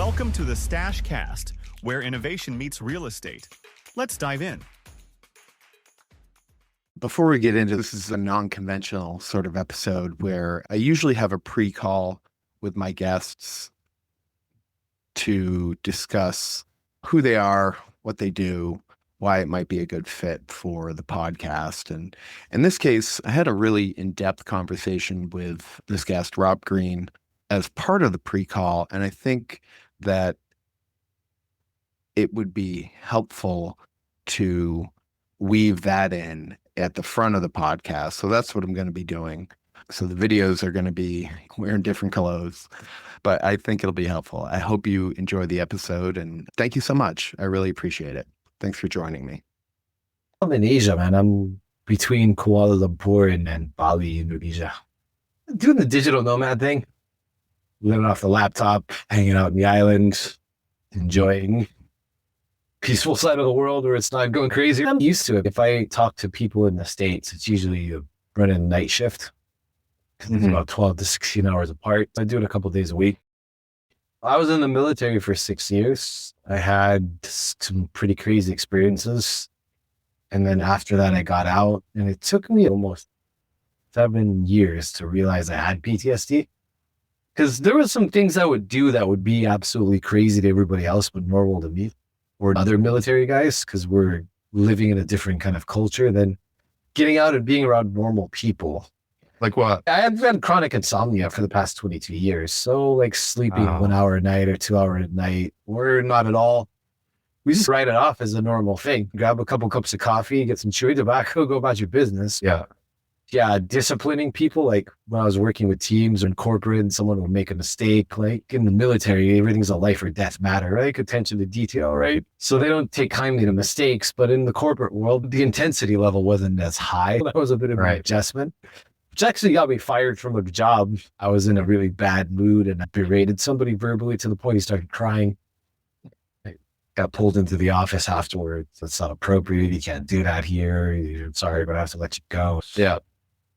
Welcome to the Stash Cast, where innovation meets real estate. Let's dive in. Before we get into this, is a non-conventional sort of episode where I usually have a pre-call with my guests to discuss who they are, what they do, why it might be a good fit for the podcast. And in this case, I had a really in-depth conversation with this guest, Rob Greene, as part of the pre-call. And I think that it would be helpful to weave that in at the front of the podcast. So that's what I'm going to be doing. So the videos are going to be wearing different clothes, but I think it'll be helpful. I hope you enjoy the episode, and thank you so much. I really appreciate it. Thanks for joining me. I'm in Asia, man. I'm between Kuala Lumpur and Bali, Indonesia. Doing the digital nomad thing, living off the laptop, hanging out in the islands, enjoying peaceful side of the world where it's not going crazy. I'm used to it. If I talk to people in the States, it's usually running a night shift because it's about 12 to 16 hours apart. I do it a couple of days a week. I was in the military for 6 years. I had some pretty crazy experiences. And then after that, I got out, and it took me almost 7 years to realize I had PTSD. Because there were some things I would do that would be absolutely crazy to everybody else, but normal to me or other military guys, because we're living in a different kind of culture than getting out and being around normal people. Like what? I've had chronic insomnia for the past 22 years. So like sleeping 1 hour a night or 2 hours a night, or not at all. We just write it off as a normal thing. Grab a couple cups of coffee, get some chewy tobacco, go about your business. Yeah, disciplining people. Like when I was working with teams or in corporate and someone would make a mistake, like in the military, everything's a life or death matter, right? Attention to detail, right? So they don't take kindly to mistakes, but in the corporate world, the intensity level wasn't as high. That was a bit of an adjustment, which actually got me fired from a job. I was in a really bad mood and I berated somebody verbally to the point he started crying. I got pulled into the office afterwards. That's not appropriate. You can't do that here. I'm sorry, but I have to let you go. Yeah.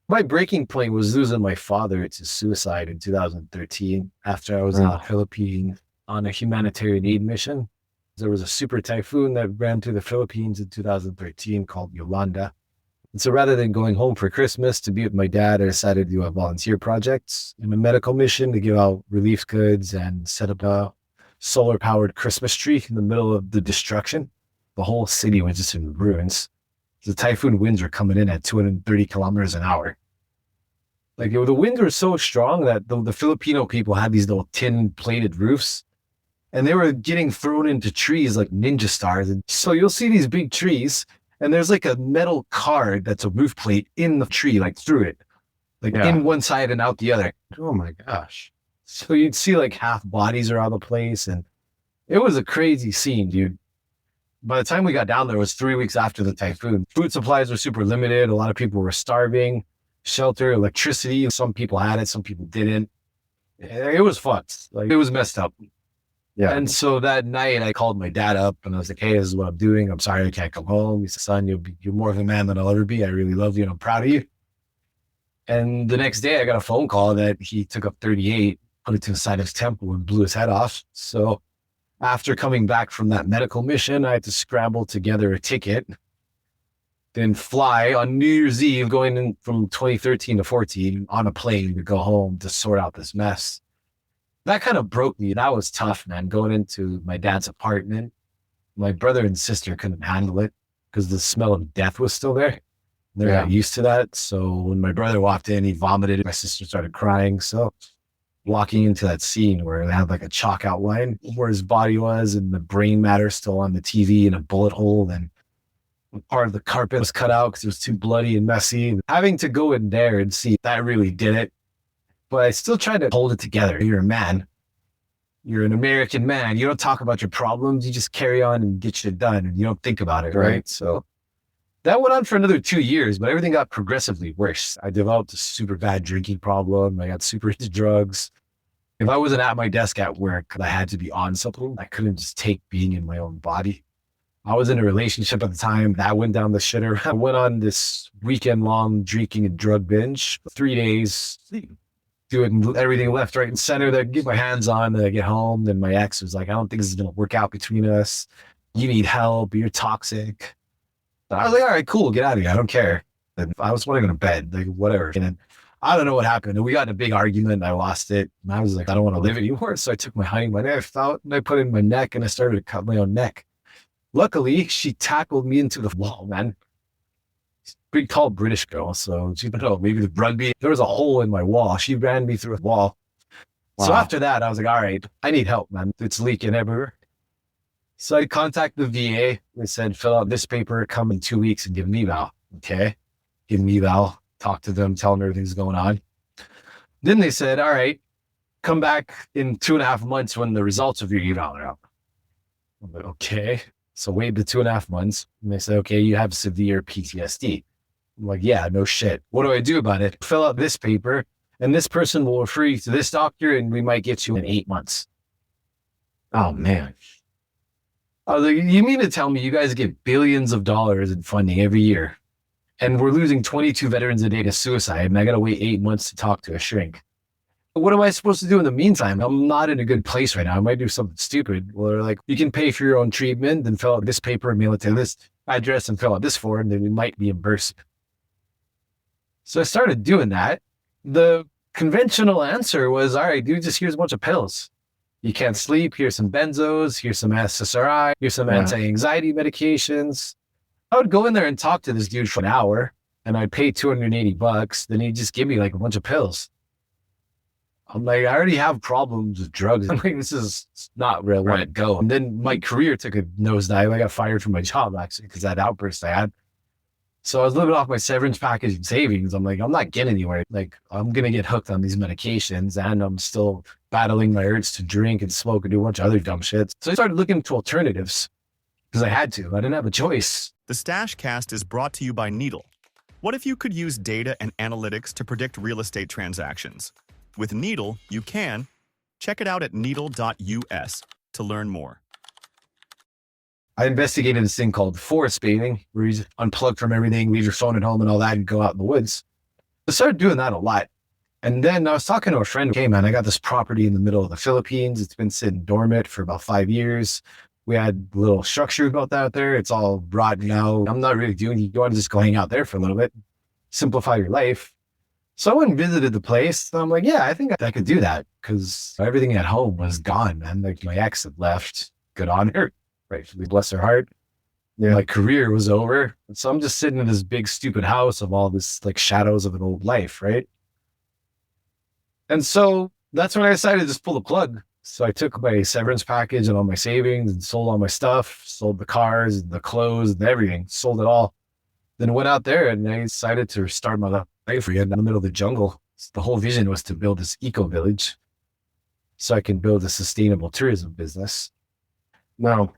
My breaking point was losing my father to suicide in 2013 after I was in the Philippines on a humanitarian aid mission. There was a super typhoon that ran through the Philippines in 2013 called Yolanda. And so rather than going home for Christmas to be with my dad, I decided to do a volunteer project in a medical mission to give out relief goods and set up a solar-powered Christmas tree in the middle of the destruction. The whole city was just in ruins. The typhoon winds were coming in at 230 kilometers an hour. Like the winds were so strong that the Filipino people had these little tin plated roofs, and they were getting thrown into trees like ninja stars. And so you'll see these big trees, and there's like a metal card that's a roof plate in the tree, like through it, like in one side and out the other. Oh my gosh. So you'd see like half bodies around the place, and it was a crazy scene, dude. By the time we got down there, it was 3 weeks after the typhoon. Food supplies were super limited. A lot of people were starving. Shelter, electricity. Some people had it, some people didn't. It was fucked. Like it was messed up. Yeah. And so that night I called my dad up and I was like, hey, this is what I'm doing. I'm sorry I can't come home. He said, son, you're more of a man than I'll ever be. I really love you and I'm proud of you. And the next day I got a phone call that he took up 38, put it to the side of his temple and blew his head off. So after coming back from that medical mission, I had to scramble together a ticket, then fly on New Year's Eve, going in from 2013 to 14 on a plane to go home to sort out this mess. That kind of broke me. That was tough, man. Going into my dad's apartment, my brother and sister couldn't handle it because the smell of death was still there. They're not used to that. So when my brother walked in, he vomited. My sister started crying. So walking into that scene where they had like a chalk outline where his body was and the brain matter still on the TV in a bullet hole, and part of the carpet was cut out because it was too bloody and messy. And having to go in there and see that really did it. But I still tried to hold it together. You're a man. You're an American man. You don't talk about your problems. You just carry on and get shit done and you don't think about it, right? So that went on for another 2 years, but everything got progressively worse. I developed a super bad drinking problem. I got super into drugs. If I wasn't at my desk at work, I had to be on something. I couldn't just take being in my own body. I was in a relationship at the time that went down the shitter. I went on this weekend long drinking and drug binge, 3 days, doing everything left, right, and center that I get my hands on. Then I get home. Then my ex was like, I don't think this is going to work out between us. You need help. You're toxic. And I was like, all right, cool. Get out of here. I don't care. And I was wanting to go to bed, like whatever. And then I don't know what happened. And we got in a big argument and I lost it. And I was like, I don't want to live anymore. So I took my hunting knife out and I put it in my neck and I started to cut my own neck. Luckily, she tackled me into the wall, man. She's a pretty tall British girl. So she, I don't know, maybe the rugby. There was a hole in my wall. She ran me through a wall. Wow. So after that, I was like, all right, I need help, man. It's leaking everywhere. So I contacted the VA. They said, fill out this paper, come in 2 weeks and give me eval. Okay. Give me eval, talk to them, tell them everything's going on. Then they said, all right, come back in 2.5 months when the results of your eval are out. I'm like, okay. So wait the 2.5 months. And they said, okay, you have severe PTSD. I'm like, yeah, no shit. What do I do about it? Fill out this paper and this person will refer you to this doctor and we might get you in 8 months. Oh, man. I was like, you mean to tell me you guys get billions of dollars in funding every year and we're losing 22 veterans a day to suicide and I got to wait 8 months to talk to a shrink? What am I supposed to do in the meantime? I'm not in a good place right now. I might do something stupid. Well, they're like, you can pay for your own treatment, then fill out this paper and mail it to this address and fill out this form, then we might reimburse. So I started doing that. The conventional answer was, all right, dude, just here's a bunch of pills. You can't sleep. Here's some benzos. Here's some SSRI. Here's some anti-anxiety medications. I would go in there and talk to this dude for an hour and I'd pay $280. Then he'd just give me like a bunch of pills. I'm like, I already have problems with drugs. I'm like, this is not where I want to go. And then my career took a nosedive. I got fired from my job actually because that outburst I had. So I was living off my severance package and savings. I'm like, I'm not getting anywhere. Like, I'm going to get hooked on these medications and I'm still battling my urge to drink and smoke and do a bunch of other dumb shit. So I started looking into alternatives because I had to. I didn't have a choice. The Stash Cast is brought to you by Needle. What if you could use data and analytics to predict real estate transactions? With Needle, you can. Check it out at needle.us to learn more. I investigated this thing called forest bathing, where you unplug from everything, leave your phone at home and all that, and go out in the woods. I started doing that a lot. And then I was talking to a friend, okay, man, I got this property in the middle of the Philippines. It's been sitting dormant for about 5 years. We had a little structure built out there. It's all rotten now. I'm not really doing it. You want to just go hang out there for a little bit, simplify your life. So I went and visited the place. So I'm like, yeah, I think I could do that because everything at home was gone, man. Like my ex had left. Good on her. Rightfully bless her heart. Yeah, my career was over. So I'm just sitting in this big stupid house of all this like shadows of an old life, right? And so that's when I decided to just pull the plug. So I took my severance package and all my savings and sold all my stuff, sold the cars and the clothes and everything, sold it all. Then went out there and I decided to start my life again in the middle of the jungle. So the whole vision was to build this eco village so I can build a sustainable tourism business. Now,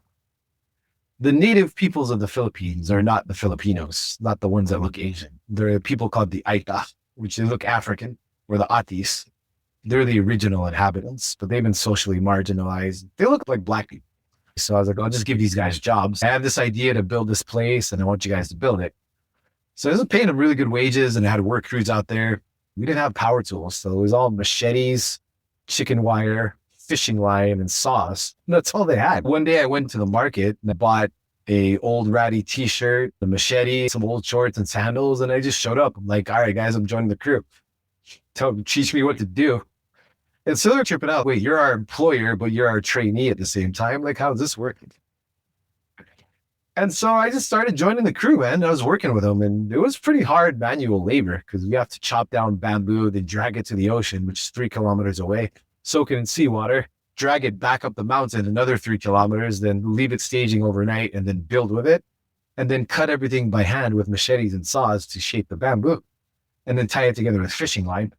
the native peoples of the Philippines are not the Filipinos, not the ones that look Asian. They're people called the Aita, which they look African, or the Atis. They're the original inhabitants, but they've been socially marginalized. They look like black people. So I was like, I'll just give these guys jobs. I have this idea to build this place and I want you guys to build it. So I was paying them really good wages and I had work crews out there. We didn't have power tools. So it was all machetes, chicken wire, fishing line, and saws. And that's all they had. One day I went to the market and I bought a old ratty t-shirt, a machete, some old shorts and sandals. And I just showed up. I'm like, all right, guys, I'm joining the crew. Teach me what to do. And so they're tripping out. Wait, you're our employer, but you're our trainee at the same time. Like, how's this working? And so I just started joining the crew, man. I was working with them and it was pretty hard manual labor because we have to chop down bamboo, then drag it to the ocean, which is 3 kilometers away, soak it in seawater, drag it back up the mountain another 3 kilometers, then leave it staging overnight and then build with it. And then cut everything by hand with machetes and saws to shape the bamboo and then tie it together with fishing line.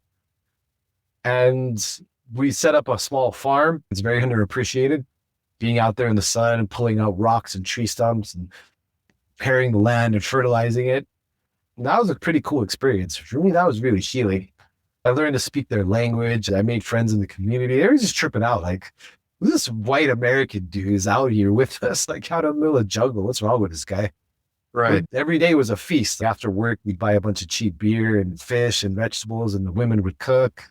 And we set up a small farm. It's very underappreciated. Being out there in the sun and pulling out rocks and tree stumps and preparing the land and fertilizing it. And that was a pretty cool experience. For me, that was really healing. I learned to speak their language. I made friends in the community. They were just tripping out. Like, this white American dude is out here with us, like out in the middle of the jungle. What's wrong with this guy? Right. But every day was a feast. After work, we'd buy a bunch of cheap beer and fish and vegetables and the women would cook.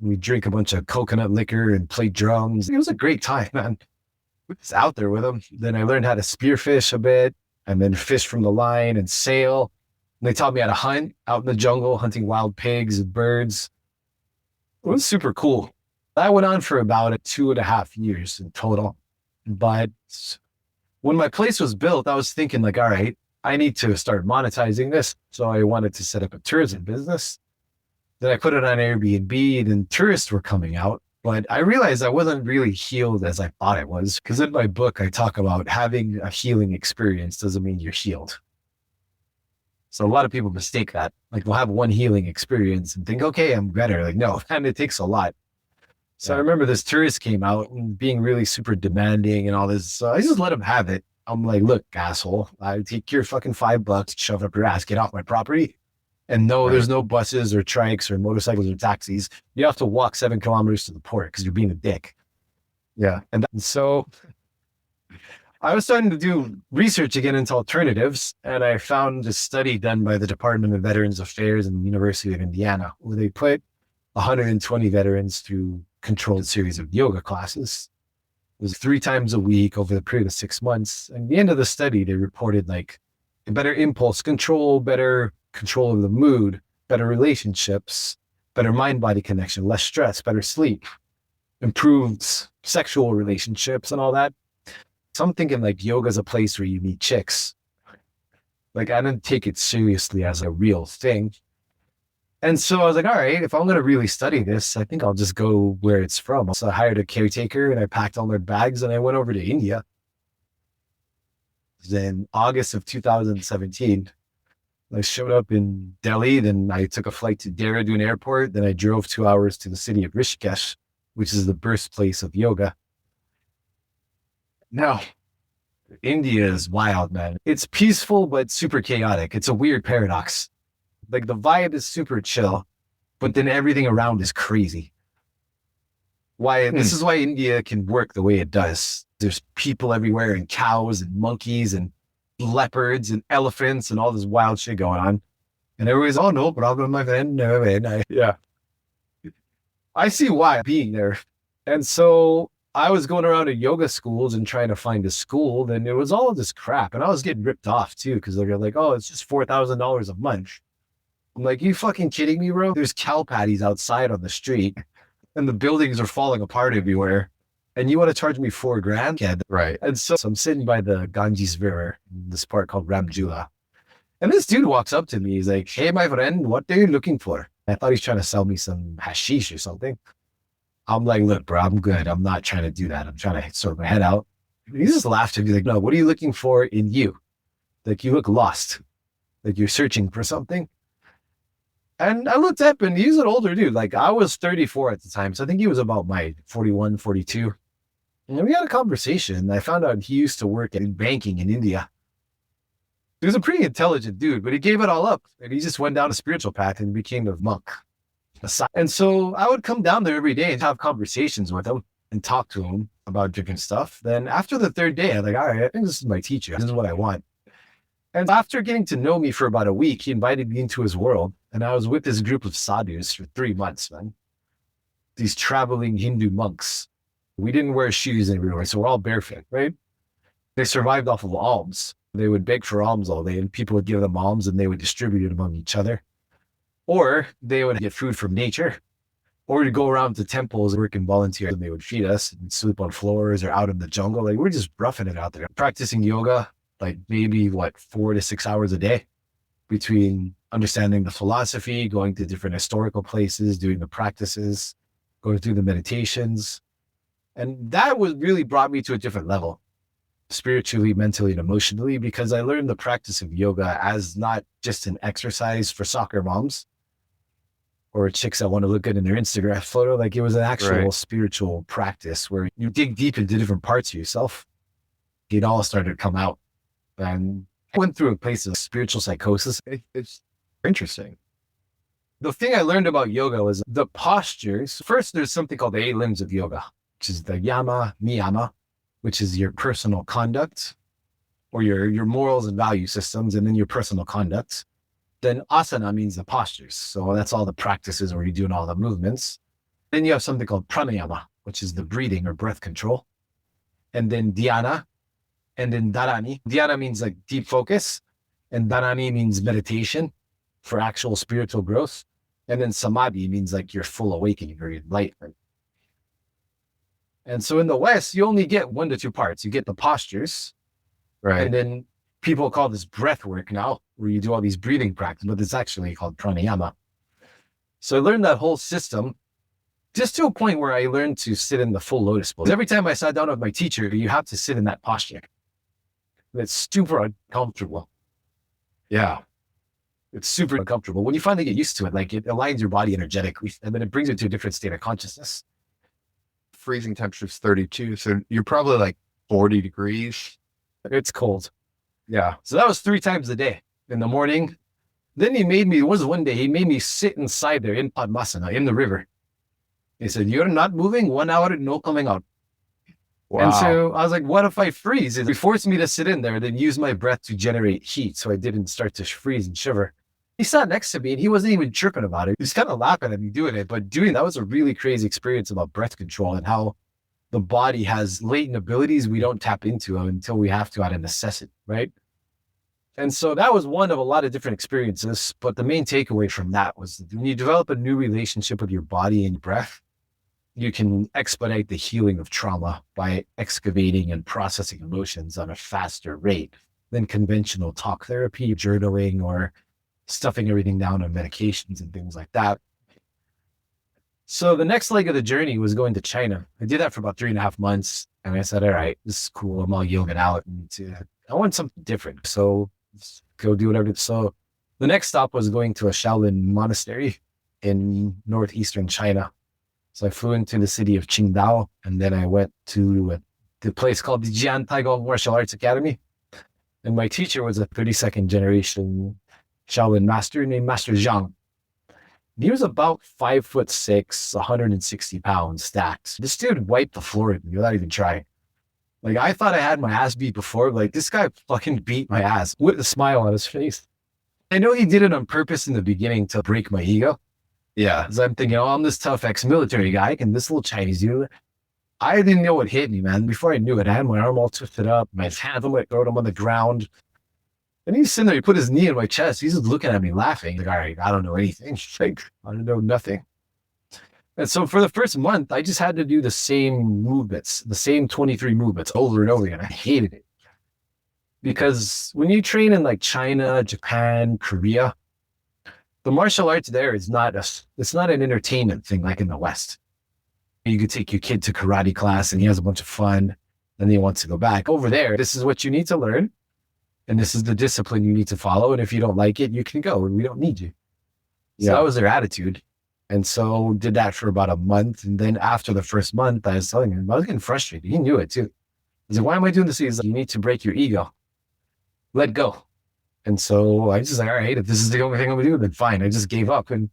We drink a bunch of coconut liquor and play drums. It was a great time, man. We was out there with them. Then I learned how to spearfish a bit and then fish from the line and sail. And they taught me how to hunt out in the jungle, hunting wild pigs and birds. It was super cool. That went on for about 2.5 years in total. But when my place was built, I was thinking like, all right, I need to start monetizing this. So I wanted to set up a tourism business. Then I put it on Airbnb and tourists were coming out. But I realized I wasn't really healed as I thought I was. Because in my book, I talk about having a healing experience doesn't mean you're healed. So a lot of people mistake that. Like they'll have one healing experience and think, okay, I'm better. Like, no, and it takes a lot. So I remember this tourist came out and being really super demanding and all this. So I just let him have it. I'm like, look, asshole, I take your fucking $5, shove it up your ass, get off my property. And no, there's no buses or trikes or motorcycles or taxis. You have to walk 7 kilometers to the port because you're being a dick. Yeah. And so I was starting to do research again into alternatives. And I found a study done by the Department of Veterans Affairs and the University of Indiana, where they put 120 veterans through controlled series of yoga classes. It was 3 times a week over the period of 6 months. And at the end of the study, they reported like better impulse control, better control of the mood, better relationships, better mind-body connection, less stress, better sleep, improved sexual relationships and all that. So I'm thinking like yoga is a place where you meet chicks. Like I didn't take it seriously as a real thing. And so I was like, all right, if I'm going to really study this, I think I'll just go where it's from. So I hired a caretaker and I packed all their bags and I went over to India. Then August of 2017, I showed up in Delhi. Then I took a flight to Dehradun airport. Then I drove 2 hours to the city of Rishikesh, which is the birthplace of yoga. Now, India is wild, man. It's peaceful, but super chaotic. It's a weird paradox. Like the vibe is super chill, but then everything around is crazy. This is why India can work the way it does. There's people everywhere and cows and monkeys and leopards and elephants and all this wild shit going on. And everybody's, oh, no problem, my friend. No, man. I see why being there. And so I was going around to yoga schools and trying to find a school. Then it was all of this crap. And I was getting ripped off too, because they're like, oh, it's just $4,000 a month. I'm like, you fucking kidding me, bro? There's cow patties outside on the street and the buildings are falling apart everywhere. And you want to charge me $4,000? Yeah, Right. and so I'm sitting by the Ganges River, in this park called Ramjula. And this dude walks up to me. He's like, hey, my friend, what are you looking for? I thought he's trying to sell me some hashish or something. I'm like, look, bro, I'm good. I'm not trying to do that. I'm trying to sort my head out. And he just laughed at me like, no, what are you looking for in you? Like, you look lost. Like you're searching for something. And I looked up and he's an older dude. Like I was 34 at the time. So I think he was about my 41, 42. And we had a conversation. I found out he used to work in banking in India. He was a pretty intelligent dude, but he gave it all up. And he just went down a spiritual path and became a monk. And so I would come down there every day and have conversations with him and talk to him about different stuff. Then after the 3rd day, I'm like, all right, I think this is my teacher. This is what I want. And after getting to know me for about a week, he invited me into his world. And I was with this group of sadhus for 3 months, man. These traveling Hindu monks. We didn't wear shoes everywhere, so we're all barefoot, right? They survived off of alms. They would beg for alms all day, and people would give them alms, and they would distribute it among each other. Or they would get food from nature, or to go around to temples and work and volunteer, and they would feed us and sleep on floors or out in the jungle. Like we're just roughing it out there, practicing yoga, like maybe 4 to 6 hours a day, between understanding the philosophy, going to different historical places, doing the practices, going through the meditations. And that really brought me to a different level, spiritually, mentally, and emotionally, because I learned the practice of yoga as not just an exercise for soccer moms or chicks that want to look good in their Instagram photo. Like it was an actual spiritual practice where you dig deep into different parts of yourself. It all started to come out. And I went through a place of spiritual psychosis. It's interesting. The thing I learned about yoga was the postures. First, there's something called the 8 limbs of yoga, which is the yama, niyama, which is your personal conduct or your morals and value systems, and then your personal conduct. Then asana means the postures. So that's all the practices where you're doing all the movements. Then you have something called pranayama, which is the breathing or breath control. And then dhyana, and then dharani. Dhyana means like deep focus, and dharani means meditation for actual spiritual growth. And then samadhi means like your full awakening or enlightenment. And so in the West, you only get 1 to 2 parts. You get the postures, Right. and then people call this breath work now, where you do all these breathing practices, but it's actually called pranayama. So I learned that whole system just to a point where I learned to sit in the full lotus pose. Every time I sat down with my teacher, you have to sit in that posture. It's super uncomfortable. Yeah. It's super uncomfortable. When you finally get used to it, like it aligns your body energetically, and then it brings you to a different state of consciousness. Freezing temperature is 32. So you're probably like 40 degrees. It's cold. Yeah. So that was 3 times a day in the morning. Then he made me, it was one day, he made me sit inside there in Padmasana, in the river. He said, "You're not moving, 1 hour, no coming out." Wow. And so I was like, what if I freeze? He forced me to sit in there, then use my breath to generate heat so I didn't start to freeze and shiver. He sat next to me and he wasn't even chirping about it. He was kind of laughing at me doing it, but that was a really crazy experience about breath control and how the body has latent abilities we don't tap into until we have to out of necessity, right? And so that was one of a lot of different experiences. But the main takeaway from that was that when you develop a new relationship with your body and breath, you can expedite the healing of trauma by excavating and processing emotions on a faster rate than conventional talk therapy, journaling, or stuffing everything down on medications and things like that. So the next leg of the journey was going to China. I did that for about 3.5 months. And I said, all right, this is cool. I'm all yoga out. And I want something different. So let's go do whatever. So the next stop was going to a Shaolin monastery in northeastern China. So I flew into the city of Qingdao, and then I went to the place called the Jian Taigong Martial Arts Academy. And my teacher was a 32nd generation Shaolin master named Master Zhang. He was about 5'6", 160 pounds stacked. This dude wiped the floor with me without even trying. Like, I thought I had my ass beat before. Like, this guy fucking beat my ass with a smile on his face. I know he did it on purpose in the beginning to break my ego. Yeah. Because I'm thinking, oh, I'm this tough ex-military guy, and this little Chinese dude. I didn't know what hit me, man. Before I knew it, I had my arm all twisted up, my hands, I throw them on the ground. And he's sitting there, he put his knee in my chest. He's just looking at me laughing. Like, all right, I don't know anything. Like, I don't know nothing. And so for the first month, I just had to do the same movements, the same 23 movements over and over again. I hated it. Because when you train in like China, Japan, Korea, the martial arts there is it's not an entertainment thing like in the West. You could take your kid to karate class and he has a bunch of fun and he wants to go back. Over there, this is what you need to learn. And this is the discipline you need to follow. And if you don't like it, you can go and we don't need you. So that was their attitude. And so did that for about a month. And then after the first month, I was telling him, I was getting frustrated. He knew it too. He said, why am I doing this? He's like, you need to break your ego. Let go. And so I was just like, all right, if this is the only thing I'm gonna do, then fine. I just gave up. And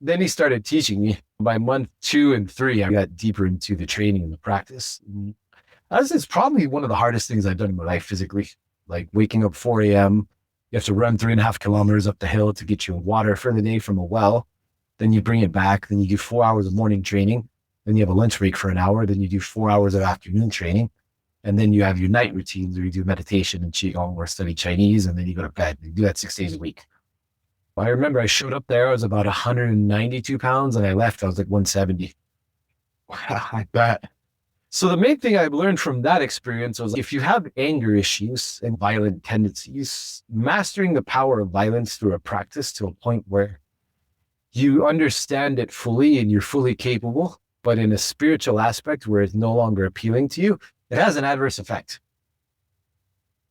then he started teaching me. By month 2 and 3, I got deeper into the training and the practice. It's probably one of the hardest things I've done in my life physically. Like waking up 4 a.m., you have to run 3.5 kilometers up the hill to get your water for the day from a well. Then you bring it back. Then you do 4 hours of morning training. Then you have a lunch break for an hour. Then you do 4 hours of afternoon training. And then you have your night routines where you do meditation and Qigong or study Chinese, and then you go to bed. You do that 6 days a week. I remember I showed up there, I was about 192 pounds, and I left, I was like 170. Wow, I bet. So the main thing I learned from that experience was if you have anger issues and violent tendencies, mastering the power of violence through a practice to a point where you understand it fully and you're fully capable, but in a spiritual aspect where it's no longer appealing to you, it has an adverse effect.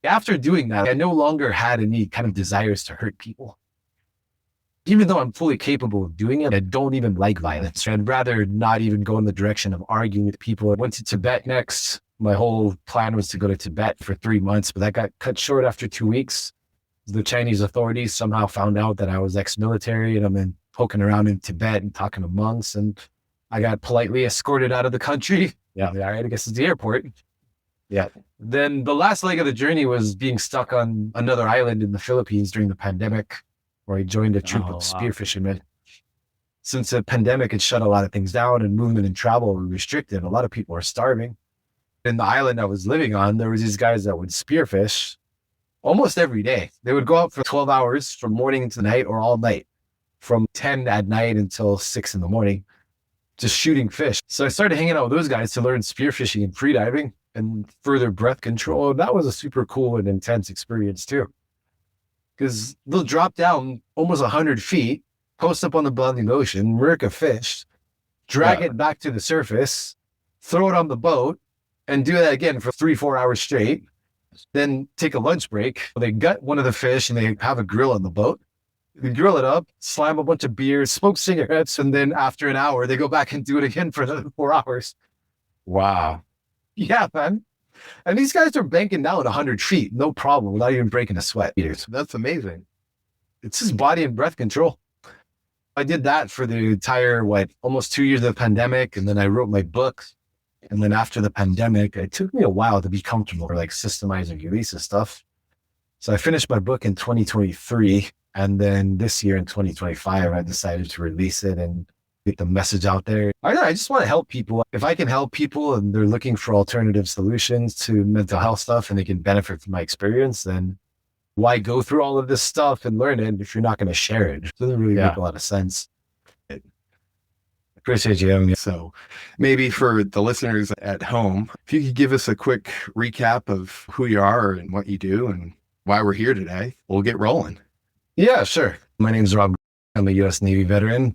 After doing that, I no longer had any kind of desires to hurt people. Even though I'm fully capable of doing it, I don't even like violence. I'd rather not even go in the direction of arguing with people. I went to Tibet next. My whole plan was to go to Tibet for 3 months, but that got cut short after 2 weeks. The Chinese authorities somehow found out that I was ex-military and I've been poking around in Tibet and talking to monks, and I got politely escorted out of the country. Yeah, all right, I guess it's the airport. Yeah. Then the last leg of the journey was being stuck on another island in the Philippines during the pandemic, where I joined a troop of spearfishermen. since the pandemic had shut a lot of things down and movement and travel were restricted, a lot of people were starving. In the island I was living on, there was these guys that would spearfish almost every day. They would go out for 12 hours from morning to night or all night, from 10 at night until 6 in the morning, just shooting fish. So I started hanging out with those guys to learn spearfishing and freediving and further breath control. And that was a super cool and intense experience too. Because they'll drop down almost 100 feet, post up on the bottom of the ocean, murk a fish, drag it back to the surface, throw it on the boat, and do that again for 3-4 hours straight. Then take a lunch break. They gut one of the fish and they have a grill on the boat. They grill it up, slam a bunch of beers, smoke cigarettes, and then after an hour, they go back and do it again for another 4 hours. Wow. Yeah, man. And these guys are banking down 100 feet, no problem, without even breaking a sweat. That's amazing. It's just body and breath control. I did that for the entire, almost 2 years of the pandemic. And then I wrote my book. And then after the pandemic, it took me a while to be comfortable for systemizing releases stuff. So I finished my book in 2023. And then this year in 2025, I decided to release it and get the message out there. I just want to help people. If I can help people and they're looking for alternative solutions to mental health stuff and they can benefit from my experience, then why go through all of this stuff and learn it if you're not going to share it? It doesn't really make a lot of sense. Appreciate you having me. So maybe for the listeners at home, if you could give us a quick recap of who you are and what you do and why we're here today, we'll get rolling. Yeah, sure. My name's Rob. I'm a U.S. Navy veteran.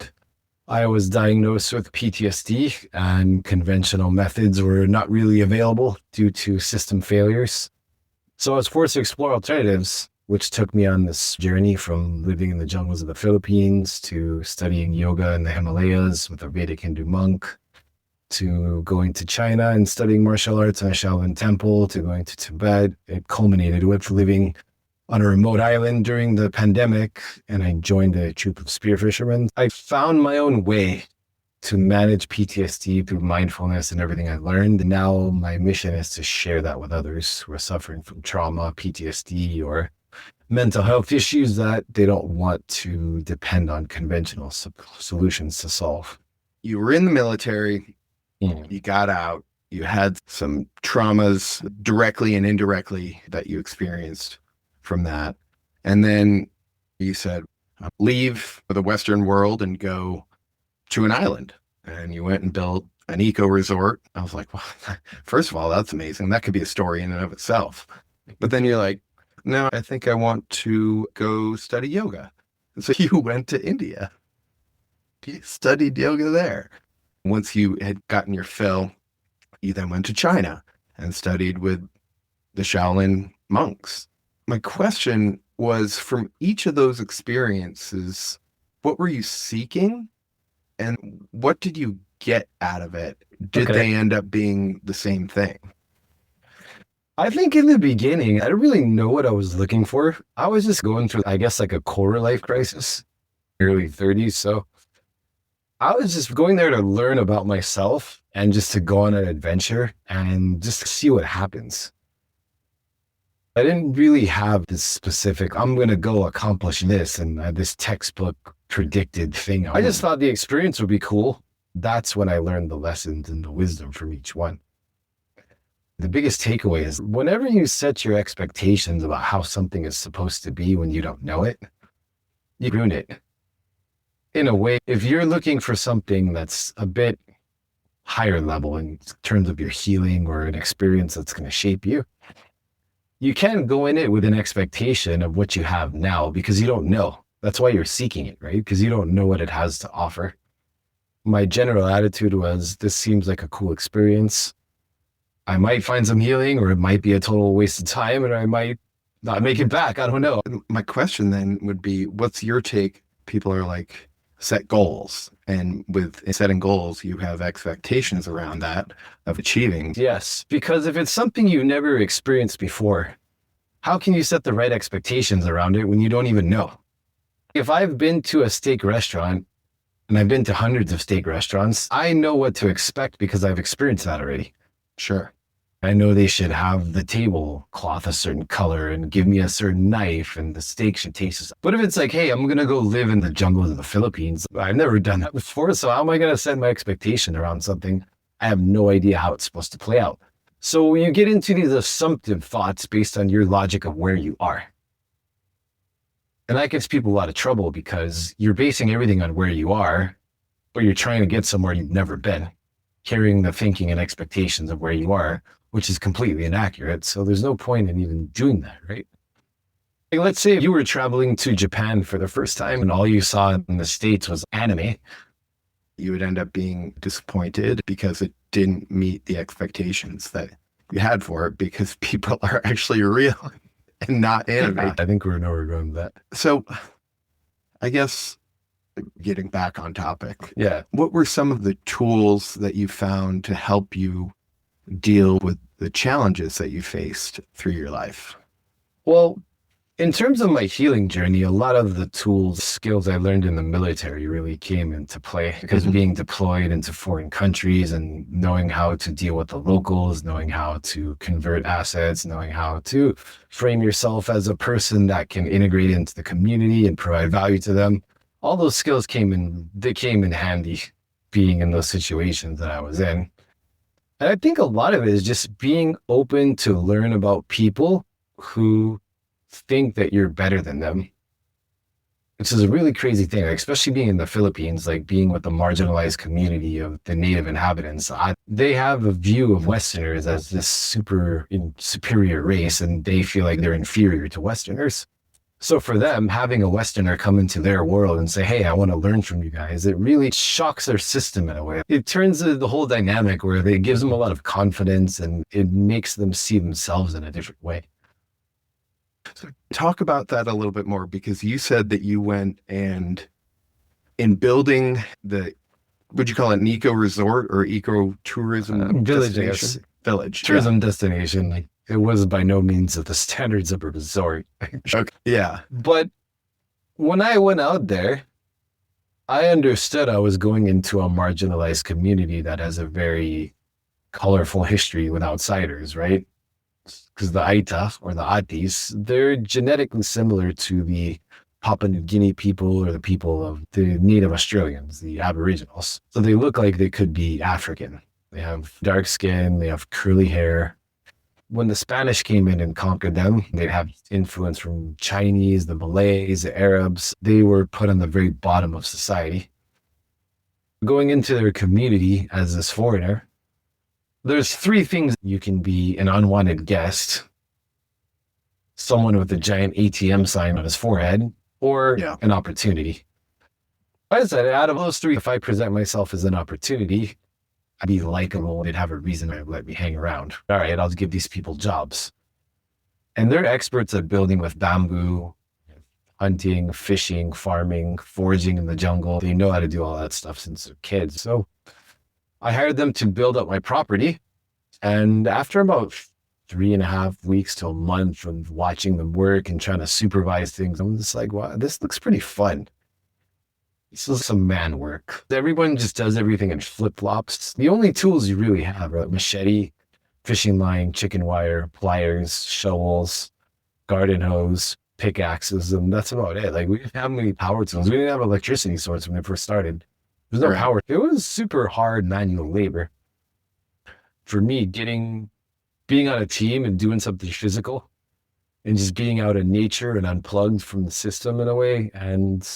I was diagnosed with PTSD and conventional methods were not really available due to system failures. So I was forced to explore alternatives, which took me on this journey from living in the jungles of the Philippines to studying yoga in the Himalayas with a Vedic Hindu monk, to going to China and studying martial arts in a Shaolin temple, to going to Tibet. It culminated with living on a remote island during the pandemic, and I joined a troop of spearfishermen. I found my own way to manage PTSD through mindfulness and everything I learned. And now my mission is to share that with others who are suffering from trauma, PTSD, or mental health issues that they don't want to depend on conventional solutions to solve. You were in the military, you got out, you had some traumas directly and indirectly that you experienced from that. And then you said, leave the Western world and go to an island. And you went and built an eco resort. I was like, well, first of all, that's amazing. That could be a story in and of itself. But then you're like, no, I think I want to go study yoga. And so you went to India. You studied yoga there. Once you had gotten your fill, you then went to China and studied with the Shaolin monks. My question was, from each of those experiences, what were you seeking and what did you get out of it? Did they end up being the same thing? I think in the beginning, I didn't really know what I was looking for. I was just going through, I guess, like a quarter life crisis, early 30s. So I was just going there to learn about myself and just to go on an adventure and just see what happens. I didn't really have this specific, I'm going to go accomplish this and this textbook predicted thing. I just thought the experience would be cool. That's when I learned the lessons and the wisdom from each one. The biggest takeaway is whenever you set your expectations about how something is supposed to be when you don't know it, you ruin it. In a way, if you're looking for something that's a bit higher level in terms of your healing or an experience that's going to shape you, you can't go in it with an expectation of what you have now because you don't know. That's why you're seeking it, right? Because you don't know what it has to offer. My general attitude was, this seems like a cool experience. I might find some healing, or it might be a total waste of time, and I might not make it back. I don't know. My question then would be, what's your take? People are like, set goals. And with setting goals, you have expectations around that of achieving. Yes, because if it's something you've never experienced before, how can you set the right expectations around it when you don't even know? If I've been to a steak restaurant, and I've been to hundreds of steak restaurants, I know what to expect because I've experienced that already. Sure. I know they should have the tablecloth a certain color and give me a certain knife and the steak should taste this. But if it's like, hey, I'm going to go live in the jungles of the Philippines, I've never done that before. So how am I going to set my expectation around something? I have no idea how it's supposed to play out. So when you get into these assumptive thoughts based on your logic of where you are, and that gives people a lot of trouble because you're basing everything on where you are, but you're trying to get somewhere you've never been, carrying the thinking and expectations of where you are, which is completely inaccurate. So there's no point in even doing that, right? Like, let's say you were traveling to Japan for the first time and all you saw in the States was anime. You would end up being disappointed because it didn't meet the expectations that you had for it, because people are actually real and not anime. I think we're nowhere going with that. So I guess getting back on topic, Yeah. what were some of the tools that you found to help you deal with the challenges that you faced through your life? Well, in terms of my healing journey, a lot of the tools, skills I learned in the military really came into play because being deployed into foreign countries and knowing how to deal with the locals, knowing how to convert assets, knowing how to frame yourself as a person that can integrate into the community and provide value to them. All those skills came in handy being in those situations that I was in. And I think a lot of it is just being open to learn about people who think that you're better than them, which is a really crazy thing, especially being in the Philippines, like being with the marginalized community of the native inhabitants. They have a view of Westerners as this superior race, and they feel like they're inferior to Westerners. So for them, having a Westerner come into their world and say, hey, I want to learn from you guys, it really shocks their system in a way. It turns the whole dynamic where it gives them a lot of confidence and it makes them see themselves in a different way. So talk about that a little bit more, because you said that you went and in building would you call it an eco resort or eco tourism Village, destination? Village. Tourism destination. Like, it was by no means of the standards of a resort. Okay. Yeah. But when I went out there, I understood I was going into a marginalized community that has a very colorful history with outsiders, right? Because the Aita or the Atis, they're genetically similar to the Papua New Guinea people or the people of the Native Australians, the Aboriginals. So they look like they could be African. They have dark skin, they have curly hair. When the Spanish came in and conquered them, they'd have influence from Chinese, the Malays, the Arabs. They were put on the very bottom of society. Going into their community as this foreigner, there's three things. You can be an unwanted guest, someone with a giant ATM sign on his forehead, or an opportunity. I said, out of those three, if I present myself as an opportunity, I'd be likable. They'd have a reason to let me hang around. All right, I'll give these people jobs. And they're experts at building with bamboo, hunting, fishing, farming, foraging in the jungle. They know how to do all that stuff since they're kids. So I hired them to build up my property. And after about 3.5 weeks to a month of watching them work and trying to supervise things, I'm just like, wow, this looks pretty fun. This is some man work. Everyone just does everything in flip-flops. The only tools you really have are machete, fishing line, chicken wire, pliers, shovels, garden hose, pickaxes, and that's about it. Like, we didn't have many power tools. We didn't have electricity source when it first started. There's no power. It was super hard manual labor. For me, being on a team and doing something physical and just being out in nature and unplugged from the system in a way and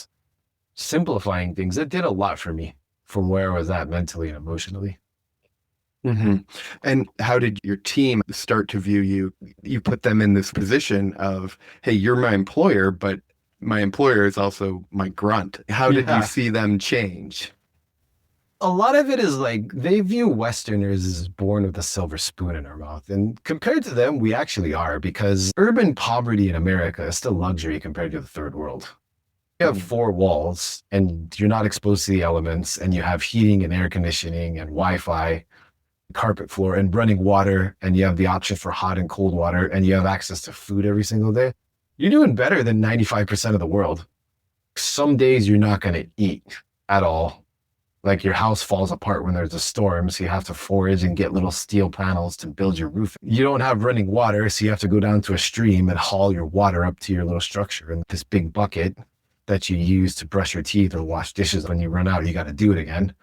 simplifying things, it did a lot for me from where I was at mentally and emotionally. Mm-hmm. And how did your team start to view you? You put them in this position of, hey, you're my employer, but my employer is also my grunt. How did you see them change? A lot of it is like they view Westerners as born with a silver spoon in our mouth. And compared to them, we actually are, because urban poverty in America is still luxury compared to the third world. You have 4 walls and you're not exposed to the elements, and you have heating and air conditioning and Wi-Fi, carpet floor and running water, and you have the option for hot and cold water, and you have access to food every single day. You're doing better than 95% of the world. Some days you're not going to eat at all. Like your house falls apart when there's a storm, so you have to forage and get little steel panels to build your roof. You don't have running water, so you have to go down to a stream and haul your water up to your little structure in this big bucket that you use to brush your teeth or wash dishes. When you run out, you got to do it again.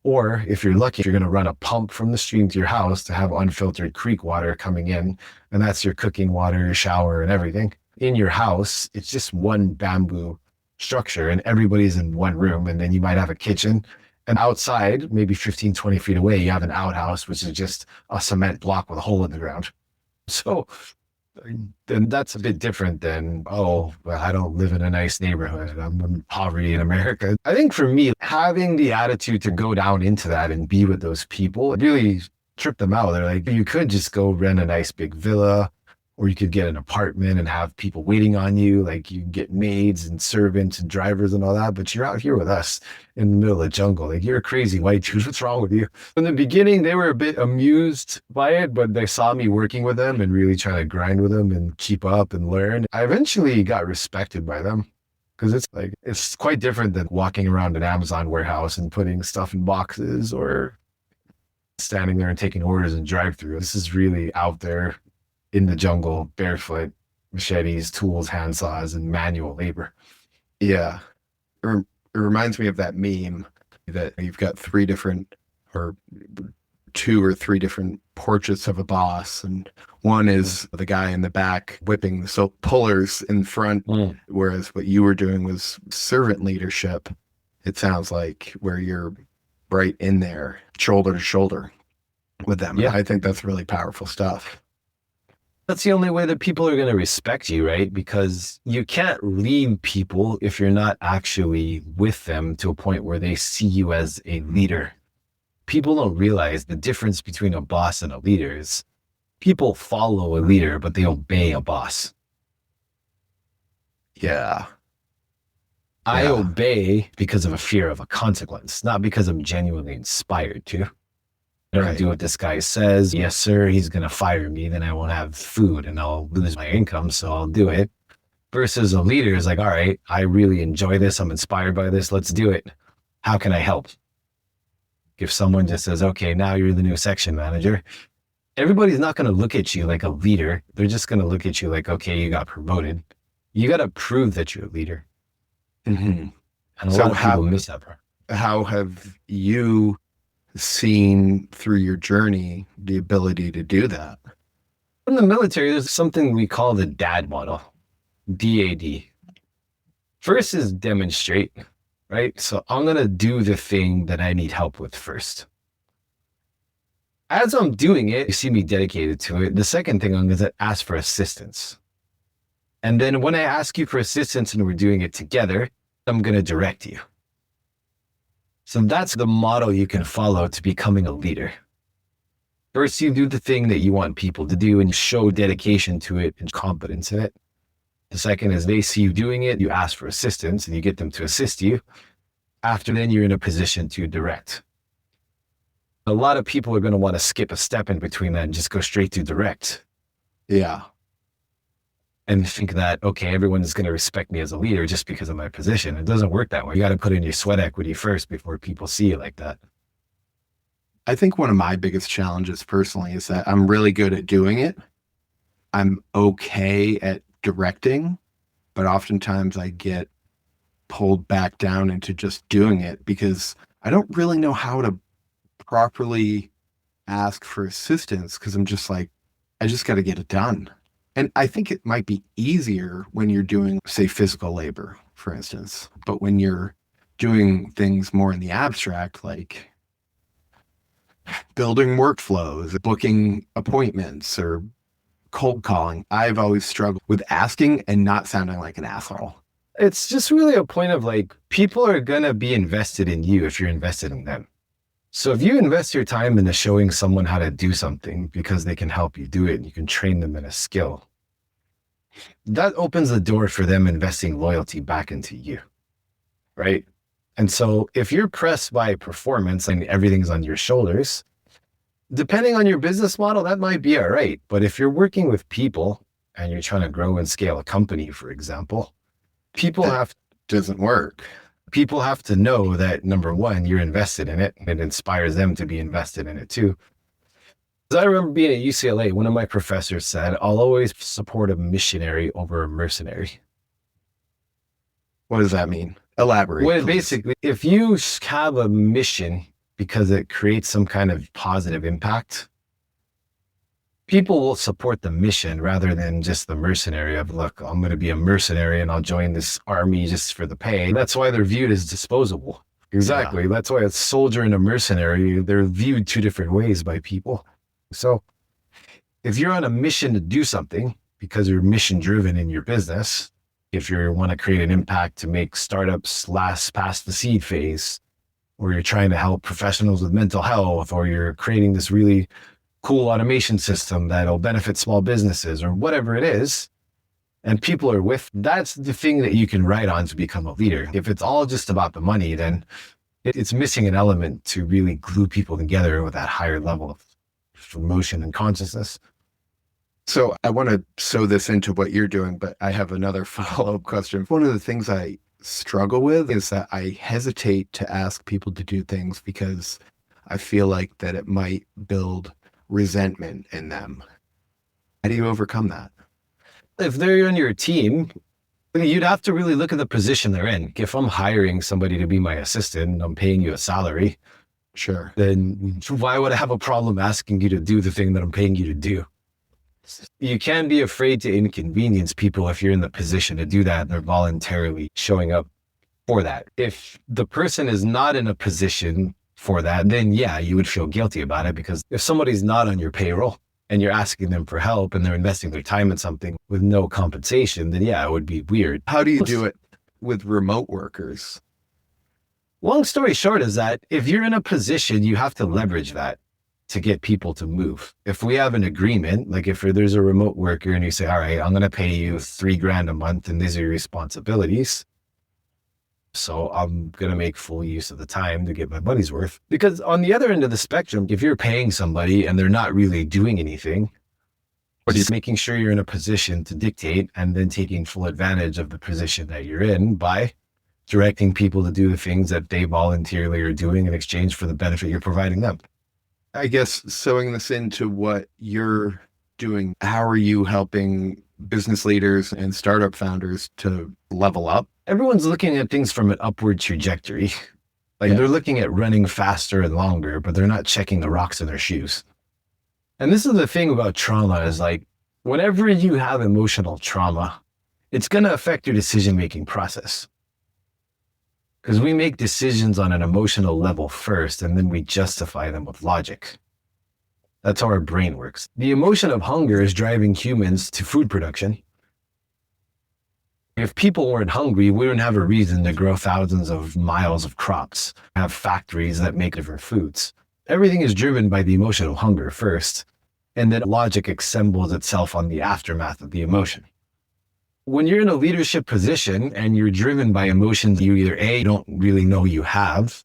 Or if you're lucky, you're going to run a pump from the stream to your house to have unfiltered creek water coming in, and that's your cooking water, your shower, and everything. In your house, it's just one bamboo structure, and everybody's in one room, and then you might have a kitchen. And outside, maybe 15, 20 feet away, you have an outhouse, which is just a cement block with a hole in the ground. So then that's a bit different than, oh, well, I don't live in a nice neighborhood. I'm in poverty in America. I think for me, having the attitude to go down into that and be with those people really tripped them out. They're like, you could just go rent a nice big villa, or you could get an apartment and have people waiting on you. Like you get maids and servants and drivers and all that, but you're out here with us in the middle of the jungle. Like you're a crazy white dude. What's wrong with you? In the beginning, they were a bit amused by it, but they saw me working with them and really trying to grind with them and keep up and learn. I eventually got respected by them because it's quite different than walking around an Amazon warehouse and putting stuff in boxes or standing there and taking orders and drive through. This is really out there in the jungle, barefoot, machetes, tools, hand saws, and manual labor. Yeah. It reminds me of that meme that you've got two or three different portraits of a boss. And one is the guy in the back whipping the pullers in front, whereas what you were doing was servant leadership. It sounds like where you're right in there, shoulder to shoulder with them. Yeah. I think that's really powerful stuff. That's the only way that people are going to respect you, right? Because you can't lead people if you're not actually with them to a point where they see you as a leader. People don't realize the difference between a boss and a leader is people follow a leader, but they obey a boss. Yeah. I obey because of a fear of a consequence, not because I'm genuinely inspired to. I don't do what this guy says. Yes, sir, he's going to fire me. Then I won't have food and I'll lose my income. So I'll do it. Versus a leader is like, all right, I really enjoy this. I'm inspired by this. Let's do it. How can I help? If someone just says, okay, now you're the new section manager, everybody's not going to look at you like a leader. They're just going to look at you like, okay, you got promoted. You got to prove that you're a leader. Mm-hmm. And a lot of people miss that part. How have you seen through your journey the ability to do that? In the military, there's something we call the DAD model, DAD. First is demonstrate, right? So I'm going to do the thing that I need help with first. As I'm doing it, you see me dedicated to it. The second thing I'm going to ask for assistance. And then when I ask you for assistance and we're doing it together, I'm going to direct you. So that's the model you can follow to becoming a leader. First, you do the thing that you want people to do and show dedication to it and competence in it. The second is they see you doing it, you ask for assistance and you get them to assist you. After then, you're in a position to direct. A lot of people are going to want to skip a step in between that and just go straight to direct. Yeah. And think that, okay, everyone's going to respect me as a leader just because of my position. It doesn't work that way. You got to put in your sweat equity first before people see you like that. I think one of my biggest challenges personally is that I'm really good at doing it. I'm okay at directing, but oftentimes I get pulled back down into just doing it because I don't really know how to properly ask for assistance because I'm just like, I just got to get it done. And I think it might be easier when you're doing, say, physical labor, for instance. But when you're doing things more in the abstract, like building workflows, booking appointments, or cold calling, I've always struggled with asking and not sounding like an asshole. It's just really a point of like, people are going to be invested in you if you're invested in them. So if you invest your time into showing someone how to do something because they can help you do it, and you can train them in a skill, that opens the door for them investing loyalty back into you, right? And so if you're pressed by performance and everything's on your shoulders, depending on your business model, that might be all right. But if you're working with people and you're trying to grow and scale a company, for example, people doesn't work. People have to know that, number one, you're invested in it, and it inspires them to be invested in it too. I remember being at UCLA, one of my professors said, I'll always support a missionary over a mercenary. What does that mean? Elaborate. Well, please. basically, if you have a mission because it creates some kind of positive impact, people will support the mission rather than just the mercenary of, look, I'm going to be a mercenary and I'll join this army just for the pay. That's why they're viewed as disposable. Exactly. Yeah. That's why a soldier and a mercenary, they're viewed two different ways by people. So if you're on a mission to do something because you're mission driven in your business, if you want to create an impact to make startups last past the seed phase, or you're trying to help professionals with mental health, or you're creating this really cool automation system that'll benefit small businesses or whatever it is, and people are with, that's the thing that you can write on to become a leader. If it's all just about the money, then it's missing an element to really glue people together with that higher level of emotion and consciousness. So I want to sew this into what you're doing, but I have another follow-up question. One of the things I struggle with is that I hesitate to ask people to do things because I feel like that it might build resentment in them. How do you overcome that? If they're on your team, you'd have to really look at the position they're in. If I'm hiring somebody to be my assistant, I'm paying you a salary. Sure. Then why would I have a problem asking you to do the thing that I'm paying you to do? You can't be afraid to inconvenience people if you're in the position to do that. They're voluntarily showing up for that. If the person is not in a position for that, then yeah, you would feel guilty about it, because if somebody's not on your payroll and you're asking them for help and they're investing their time in something with no compensation, then yeah, it would be weird. How do you do it with remote workers? Long story short is that if you're in a position, you have to leverage that to get people to move. If we have an agreement, like if there's a remote worker and you say, all right, I'm going to pay you $3,000 a month and these are your responsibilities, so I'm going to make full use of the time to get my money's worth. Because on the other end of the spectrum, if you're paying somebody and they're not really doing anything, or just making sure you're in a position to dictate and then taking full advantage of the position that you're in by directing people to do the things that they voluntarily are doing in exchange for the benefit you're providing them. I guess sewing this into what you're doing, how are you helping business leaders and startup founders to level up? Everyone's looking at things from an upward trajectory. They're looking at running faster and longer, but they're not checking the rocks in their shoes. And this is the thing about trauma is whenever you have emotional trauma, it's going to affect your decision-making process. Because we make decisions on an emotional level first, and then we justify them with logic. That's how our brain works. The emotion of hunger is driving humans to food production. If people weren't hungry, we wouldn't have a reason to grow thousands of miles of crops, have factories that make different foods. Everything is driven by the emotion of hunger first, and then logic assembles itself on the aftermath of the emotion. When you're in a leadership position and you're driven by emotions you either A, don't really know you have,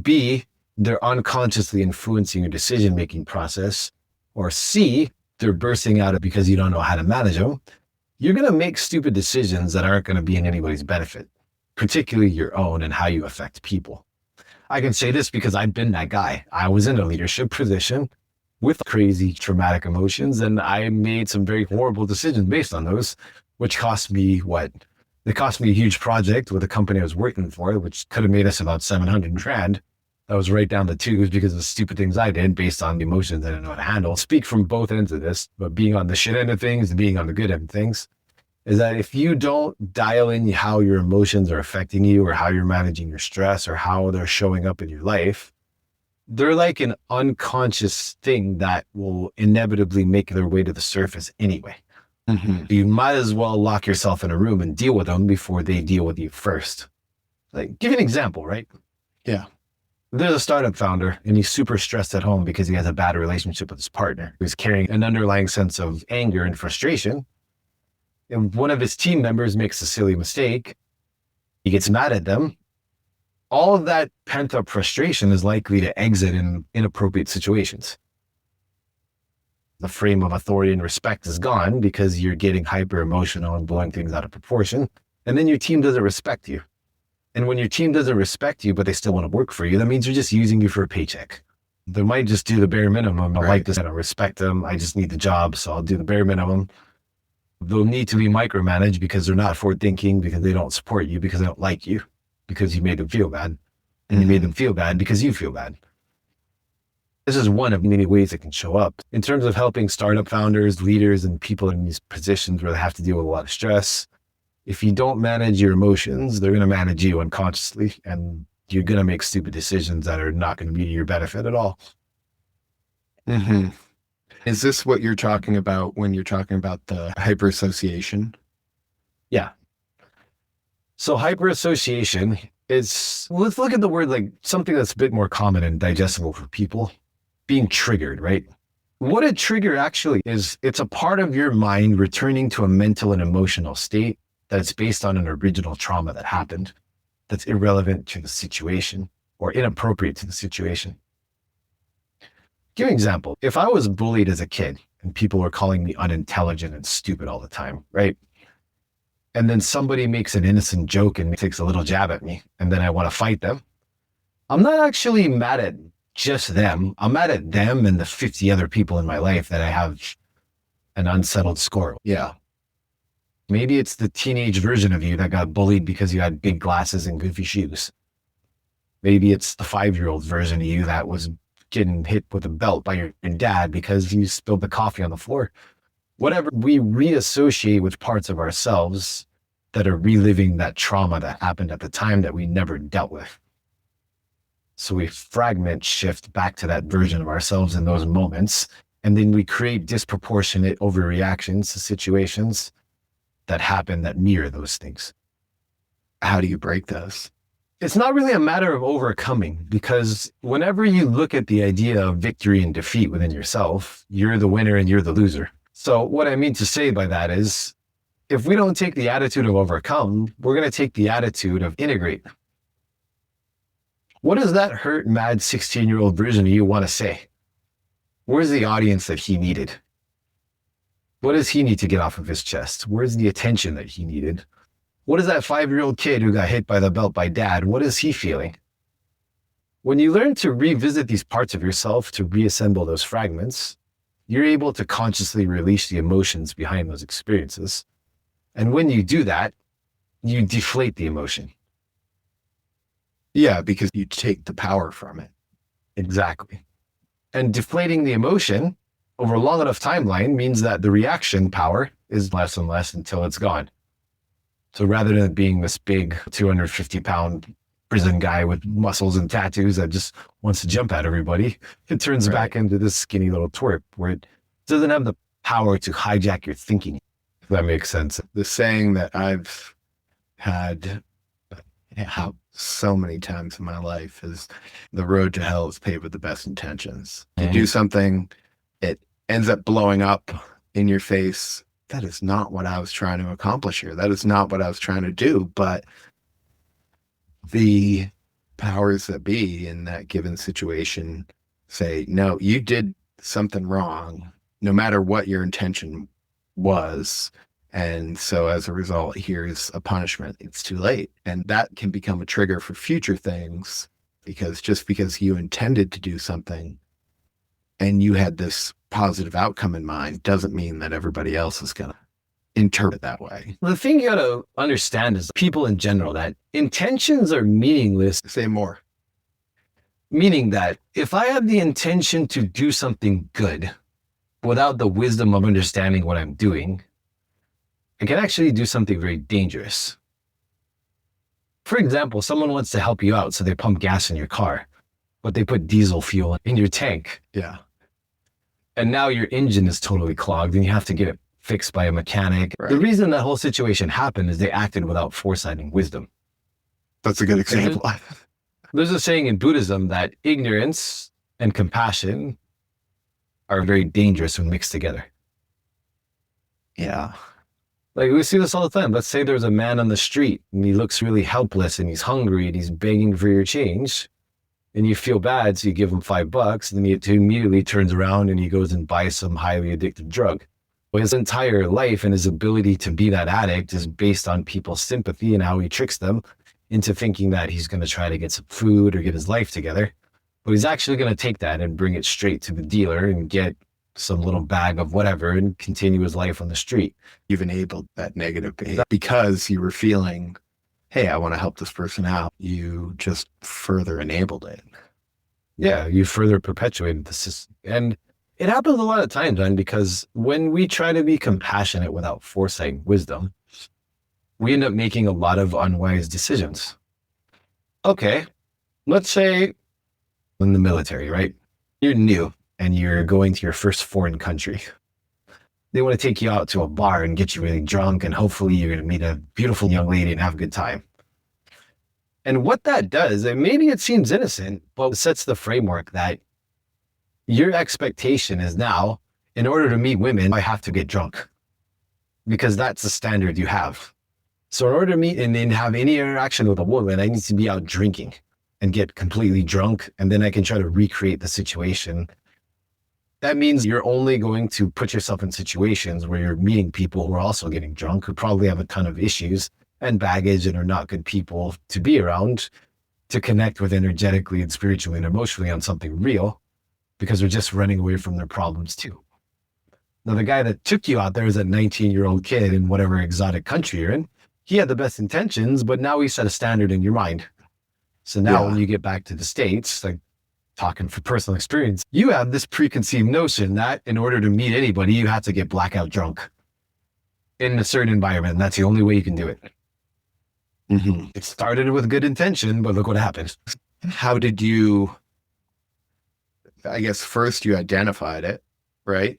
B, they're unconsciously influencing your decision-making process, or C, they're bursting out because you don't know how to manage them, you're going to make stupid decisions that aren't going to be in anybody's benefit, particularly your own and how you affect people. I can say this because I've been that guy. I was in a leadership position with crazy traumatic emotions, and I made some very horrible decisions based on those, which cost me It cost me a huge project with a company I was working for, which could have made us about $700,000. That was right down the tubes because of the stupid things I did based on the emotions I didn't know how to handle. Speak from both ends of this, but being on the shit end of things and being on the good end of things is that if you don't dial in how your emotions are affecting you or how you're managing your stress or how they're showing up in your life, they're like an unconscious thing that will inevitably make their way to the surface anyway. Mm-hmm. You might as well lock yourself in a room and deal with them before they deal with you first. Give you an example, right? Yeah. There's a startup founder and he's super stressed at home because he has a bad relationship with his partner. He's carrying an underlying sense of anger and frustration. And one of his team members makes a silly mistake. He gets mad at them. All of that pent up frustration is likely to exit in inappropriate situations. The frame of authority and respect is gone because you're getting hyper emotional and blowing things out of proportion. And then your team doesn't respect you. And when your team doesn't respect you, but they still want to work for you, that means they're just using you for a paycheck. They might just do the bare minimum. I like this. I don't respect them. I just need the job. So I'll do the bare minimum. They'll need to be micromanaged because they're not forward thinking, because they don't support you, because they don't like you, because you made them feel bad. And you made them feel bad because you feel bad. This is one of many ways it can show up. In terms of helping startup founders, leaders, and people in these positions where they have to deal with a lot of stress, if you don't manage your emotions, they're going to manage you unconsciously, and you're going to make stupid decisions that are not going to be to your benefit at all. Mm-hmm. Is this what you're talking about when you're talking about the hyperassociation? Yeah. So hyperassociation is, let's look at the word like something that's a bit more common and digestible for people. Being triggered, right? What a trigger actually is, it's a part of your mind returning to a mental and emotional state that's based on an original trauma that happened, that's irrelevant to the situation or inappropriate to the situation. Give an example. If I was bullied as a kid and people were calling me unintelligent and stupid all the time, right? And then somebody makes an innocent joke and takes a little jab at me, and then I want to fight them, I'm not actually mad at just them. I'm mad at them and the 50 other people in my life that I have an unsettled score. Yeah. Maybe it's the teenage version of you that got bullied because you had big glasses and goofy shoes. Maybe it's the 5-year-old version of you that was getting hit with a belt by your dad because you spilled the coffee on the floor. Whatever, we reassociate with parts of ourselves that are reliving that trauma that happened at the time that we never dealt with. So we fragment shift back to that version of ourselves in those moments, and then we create disproportionate overreactions to situations that happen that mirror those things. How do you break those? It's not really a matter of overcoming, because whenever you look at the idea of victory and defeat within yourself, you're the winner and you're the loser. So what I mean to say by that is, if we don't take the attitude of overcome, we're going to take the attitude of integrate. What does that hurt, mad 16-year-old version of you want to say? Where's the audience that he needed? What does he need to get off of his chest? Where's the attention that he needed? What is that 5-year-old kid who got hit by the belt by dad? What is he feeling? When you learn to revisit these parts of yourself, to reassemble those fragments, you're able to consciously release the emotions behind those experiences. And when you do that, you deflate the emotion. Yeah, because you take the power from it. Exactly. And deflating the emotion over a long enough timeline means that the reaction power is less and less until it's gone. So rather than being this big 250-pound prison guy with muscles and tattoos that just wants to jump at everybody, it turns back into this skinny little twerp where it doesn't have the power to hijack your thinking, if that makes sense. The saying that I've had so many times in my life is, the road to hell is paved with the best intentions. You do something, it ends up blowing up in your face. That is not what I was trying to accomplish here. That is not what I was trying to do. But the powers that be in that given situation say, no, you did something wrong, no matter what your intention was. And so as a result, here's a punishment. It's too late. And that can become a trigger for future things, because just because you intended to do something and you had this positive outcome in mind doesn't mean that everybody else is going to interpret that way. The thing you got to understand is people in general, that intentions are meaningless. Say more. Meaning that if I have the intention to do something good without the wisdom of understanding what I'm doing, I can actually do something very dangerous. For example, someone wants to help you out, so they pump gas in your car, but they put diesel fuel in your tank. Yeah. And now your engine is totally clogged and you have to get it fixed by a mechanic. Right. The reason that whole situation happened is they acted without foresight and wisdom. That's a good example. There's a saying in Buddhism that ignorance and compassion are very dangerous when mixed together. Yeah. Like, we see this all the time. Let's say there's a man on the street and he looks really helpless and he's hungry and he's begging for your change, and you feel bad, so you give him $5, and then he immediately turns around and he goes and buys some highly addictive drug. But his entire life and his ability to be that addict is based on people's sympathy and how he tricks them into thinking that he's going to try to get some food or get his life together. But he's actually going to take that and bring it straight to the dealer and get some little bag of whatever and continue his life on the street. You've enabled that negative behavior because you were feeling, hey, I want to help this person out. You just further enabled it. Yeah, you further perpetuated the system. And it happens a lot of times, man, because when we try to be compassionate without foresight and wisdom, we end up making a lot of unwise decisions. Okay, let's say in the military, right? You're new and you're going to your first foreign country. They want to take you out to a bar and get you really drunk, and hopefully you're going to meet a beautiful young lady and have a good time. And what that does, and maybe it seems innocent, but it sets the framework that your expectation is now, in order to meet women, I have to get drunk because that's the standard you have. So in order to meet and then have any interaction with a woman, I need to be out drinking and get completely drunk, and then I can try to recreate the situation. That means you're only going to put yourself in situations where you're meeting people who are also getting drunk, who probably have a ton of issues and baggage and are not good people to be around, to connect with energetically and spiritually and emotionally on something real, because they're just running away from their problems too. Now, the guy that took you out there is a 19-year-old kid in whatever exotic country you're in. He had the best intentions, but now he set a standard in your mind. So now when you get back to the States, like talking from personal experience, you have this preconceived notion that in order to meet anybody, you have to get blackout drunk in a certain environment. And that's the only way you can do it. Mm-hmm. It started with good intention, but look what happened. How did you, I guess first you identified it, right?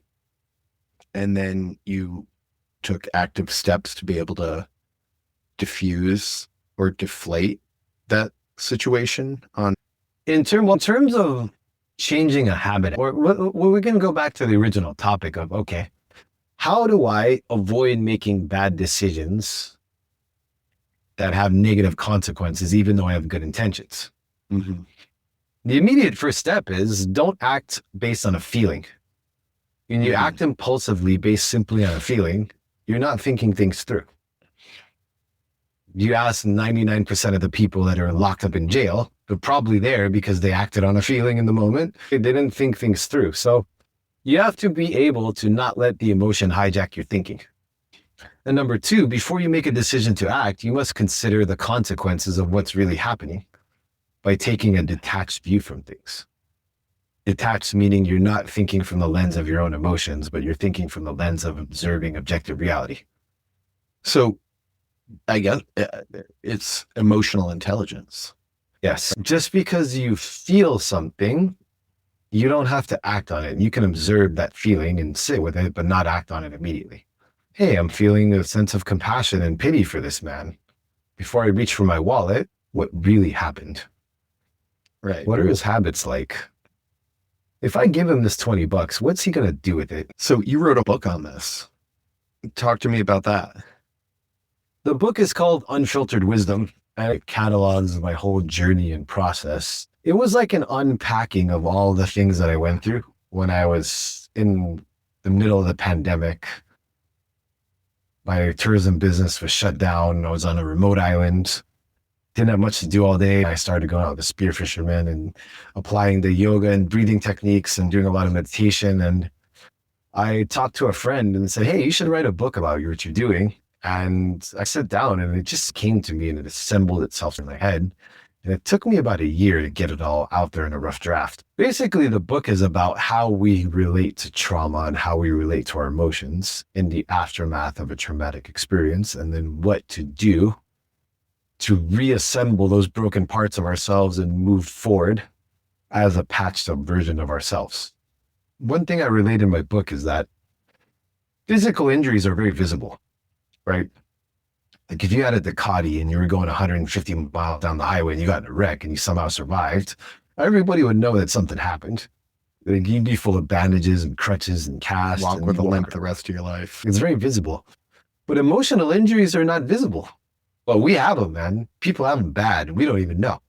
And then you took active steps to be able to diffuse or deflate that situation on. In terms of changing a habit, or we can go back to the original topic of, okay, how do I avoid making bad decisions that have negative consequences, even though I have good intentions? Mm-hmm. The immediate first step is don't act based on a feeling. When you act impulsively based simply on a feeling, you're not thinking things through. You ask 99% of the people that are locked up in jail, they're probably there because they acted on a feeling in the moment. They didn't think things through. So you have to be able to not let the emotion hijack your thinking. And number two, before you make a decision to act, you must consider the consequences of what's really happening by taking a detached view from things. Detached meaning you're not thinking from the lens of your own emotions, but you're thinking from the lens of observing objective reality. So I guess it's emotional intelligence. Yes. Just because you feel something, you don't have to act on it. You can observe that feeling and sit with it, but not act on it immediately. Hey, I'm feeling a sense of compassion and pity for this man. Before I reach for my wallet, what really happened? Right. What are his habits like? If I give him this $20, what's he going to do with it? So you wrote a book on this. Talk to me about that. The book is called Unfiltered Wisdom, and it catalogs my whole journey and process. It was like an unpacking of all the things that I went through when I was in the middle of the pandemic. My tourism business was shut down. I was on a remote island. Didn't have much to do all day. I started going out with the spearfishermen and applying the yoga and breathing techniques and doing a lot of meditation. And I talked to a friend and said, hey, you should write a book about what you're doing. And I sat down and it just came to me and it assembled itself in my head. And it took me about a year to get it all out there in a rough draft. Basically, the book is about how we relate to trauma and how we relate to our emotions in the aftermath of a traumatic experience, and then what to do to reassemble those broken parts of ourselves and move forward as a patched up version of ourselves. One thing I relate in my book is that physical injuries are very visible. Right? Like if you had a Ducati and you were going 150 miles down the highway and you got in a wreck and you somehow survived, everybody would know that something happened. Like you'd be full of bandages and crutches and casts. Walk with a limp the rest of your life. It's very visible. But emotional injuries are not visible. Well, we have them, man. People have them bad. We don't even know.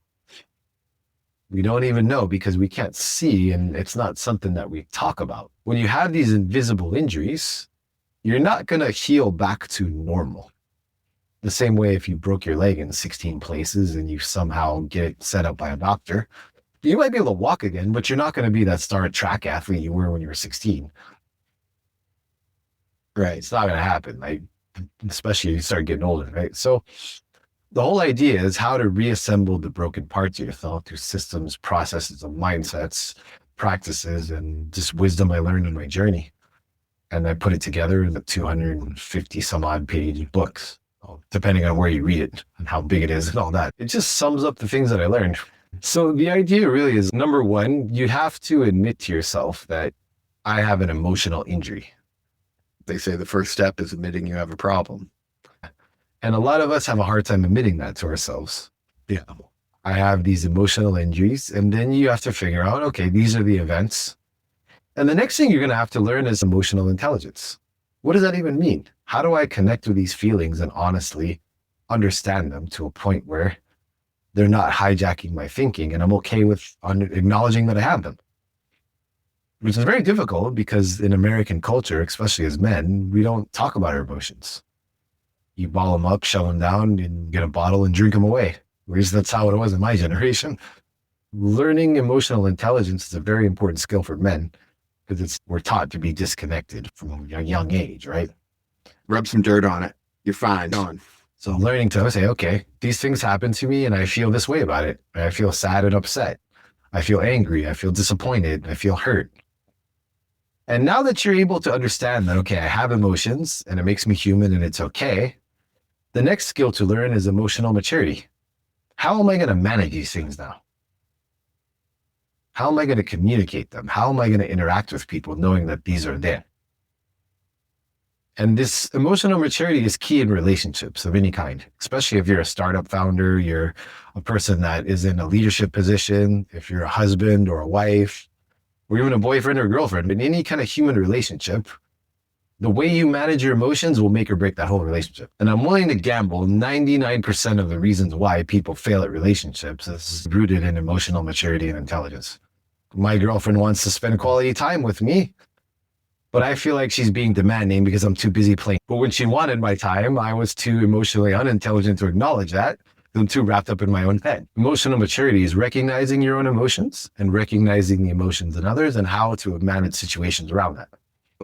We don't even know because we can't see, and it's not something that we talk about. When you have these invisible injuries, you're not going to heal back to normal. The same way if you broke your leg in 16 places and you somehow get it set up by a doctor, you might be able to walk again, but you're not going to be that star track athlete you were when you were 16. Right. It's not going to happen, like, especially if you start getting older, right? So the whole idea is how to reassemble the broken parts of yourself through systems, processes, and mindsets, practices, and just wisdom I learned in my journey. And I put it together in the 250 some odd page books, depending on where you read it and how big it is and all that. It just sums up the things that I learned. So the idea really is, number one, you have to admit to yourself that I have an emotional injury. They say the first step is admitting you have a problem. And a lot of us have a hard time admitting that to ourselves. Yeah. I have these emotional injuries. And then you have to figure out, okay, these are the events. And the next thing you're going to have to learn is emotional intelligence. What does that even mean? How do I connect with these feelings and honestly understand them to a point where they're not hijacking my thinking and I'm okay with acknowledging that I have them? Which is very difficult because in American culture, especially as men, we don't talk about our emotions. You ball them up, shove them down, and get a bottle and drink them away. At least that's how it was in my generation. Learning emotional intelligence is a very important skill for men because we're taught to be disconnected from a young age, right? Rub some dirt on it. You're fine. On. So learning to say, okay, these things happen to me and I feel this way about it. I feel sad and upset. I feel angry. I feel disappointed. I feel hurt. And now that you're able to understand that, okay, I have emotions and it makes me human and it's okay, the next skill to learn is emotional maturity. How am I going to manage these things now? How am I going to communicate them? How am I going to interact with people knowing that these are there? And this emotional maturity is key in relationships of any kind, especially if you're a startup founder, you're a person that is in a leadership position, if you're a husband or a wife, or even a boyfriend or girlfriend. In any kind of human relationship, the way you manage your emotions will make or break that whole relationship. And I'm willing to gamble 99% of the reasons why people fail at relationships is rooted in emotional maturity and intelligence. My girlfriend wants to spend quality time with me, but I feel like she's being demanding because I'm too busy playing. But when she wanted my time, I was too emotionally unintelligent to acknowledge that. I'm too wrapped up in my own head. Emotional maturity is recognizing your own emotions and recognizing the emotions in others and how to manage situations around that.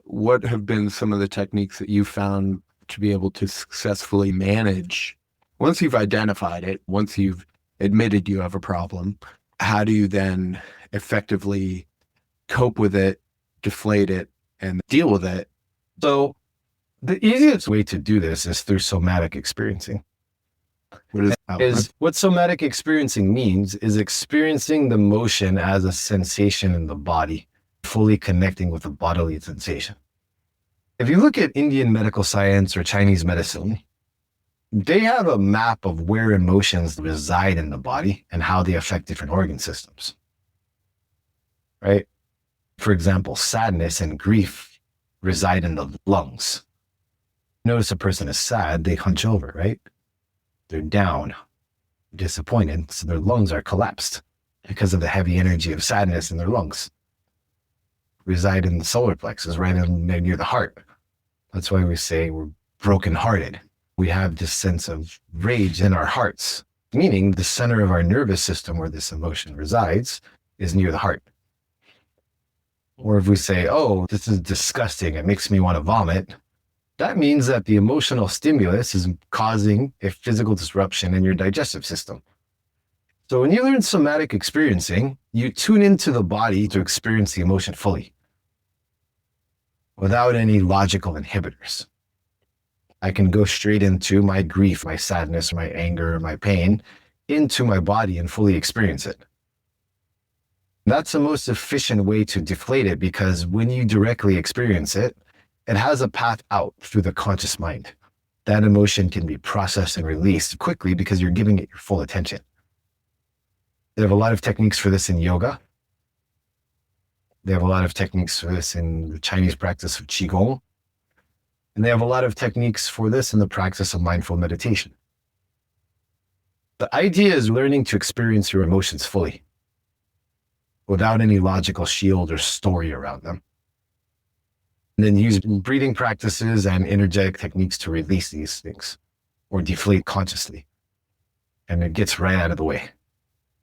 What have been some of the techniques that you found to be able to successfully manage? Once you've identified it, once you've admitted you have a problem, how do you then effectively cope with it, deflate it, and deal with it? So the easiest way to do this is through somatic experiencing. What somatic experiencing means is experiencing the motion as a sensation in the body, fully connecting with the bodily sensation. If you look at Indian medical science or Chinese medicine, they have a map of where emotions reside in the body and how they affect different organ systems, right? For example, sadness and grief reside in the lungs. Notice a person is sad, they hunch over, right? They're down, disappointed, so their lungs are collapsed because of the heavy energy of sadness in their lungs. Reside in the solar plexus, right near the heart. That's why we say we're brokenhearted. We have this sense of rage in our hearts, meaning the center of our nervous system where this emotion resides is near the heart. Or if we say, oh, this is disgusting, it makes me want to vomit, that means that the emotional stimulus is causing a physical disruption in your digestive system. So when you learn somatic experiencing, you tune into the body to experience the emotion fully without any logical inhibitors. I can go straight into my grief, my sadness, my anger, my pain, into my body and fully experience it. That's the most efficient way to deflate it because when you directly experience it, it has a path out through the conscious mind. That emotion can be processed and released quickly because you're giving it your full attention. They have a lot of techniques for this in yoga. They have a lot of techniques for this in the Chinese practice of Qigong. And they have a lot of techniques for this in the practice of mindful meditation. The idea is learning to experience your emotions fully without any logical shield or story around them. And then use breathing practices and energetic techniques to release these things. or deflate consciously. And it gets right out of the way.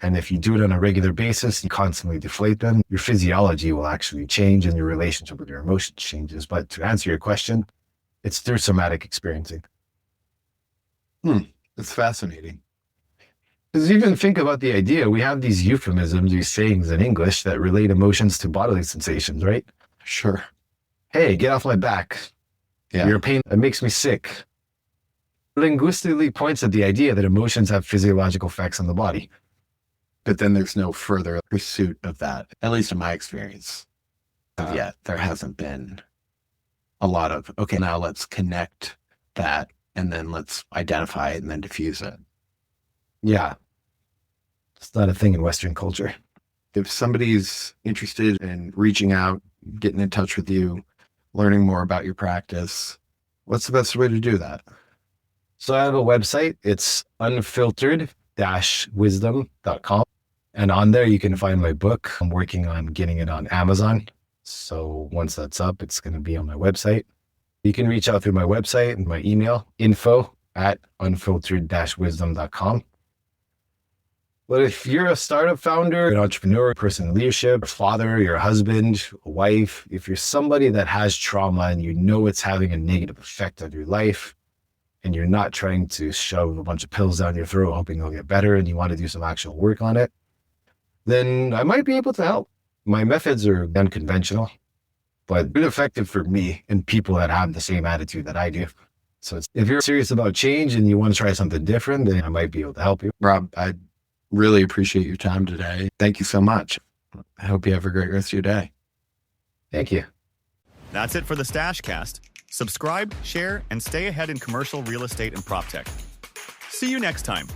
And if you do it on a regular basis, you constantly deflate them, your physiology will actually change and your relationship with your emotions changes. But to answer your question, it's through somatic experiencing. It's fascinating. Because even think about the idea, we have these euphemisms, these sayings in English that relate emotions to bodily sensations, right? Sure. Hey, get off my back. Yeah. You're a pain that makes me sick. Linguistically points at the idea that emotions have physiological effects on the body. But then there's no further pursuit of that, at least in my experience. Yet there hasn't been a lot of, okay, now let's connect that and then let's identify it and then diffuse it. Yeah. It's not a thing in Western culture. If somebody's interested in reaching out, getting in touch with you, learning more about your practice, what's the best way to do that? So I have a website. It's unfiltered-wisdom.com. And on there, you can find my book. I'm working on getting it on Amazon. So once that's up, it's going to be on my website. You can reach out through my website and my email, info@unfiltered-wisdom.com. But if you're a startup founder, an entrepreneur, person in leadership, a father, your husband, a wife, if you're somebody that has trauma and you know it's having a negative effect on your life, and you're not trying to shove a bunch of pills down your throat hoping it'll get better and you want to do some actual work on it, then I might be able to help. My methods are unconventional, but really effective for me and people that have the same attitude that I do. So if you're serious about change and you want to try something different, then I might be able to help you. Rob, I really appreciate your time today. Thank you so much. I hope you have a great rest of your day. Thank you. That's it for the Stashcast. Subscribe, share, and stay ahead in commercial real estate and prop tech. See you next time.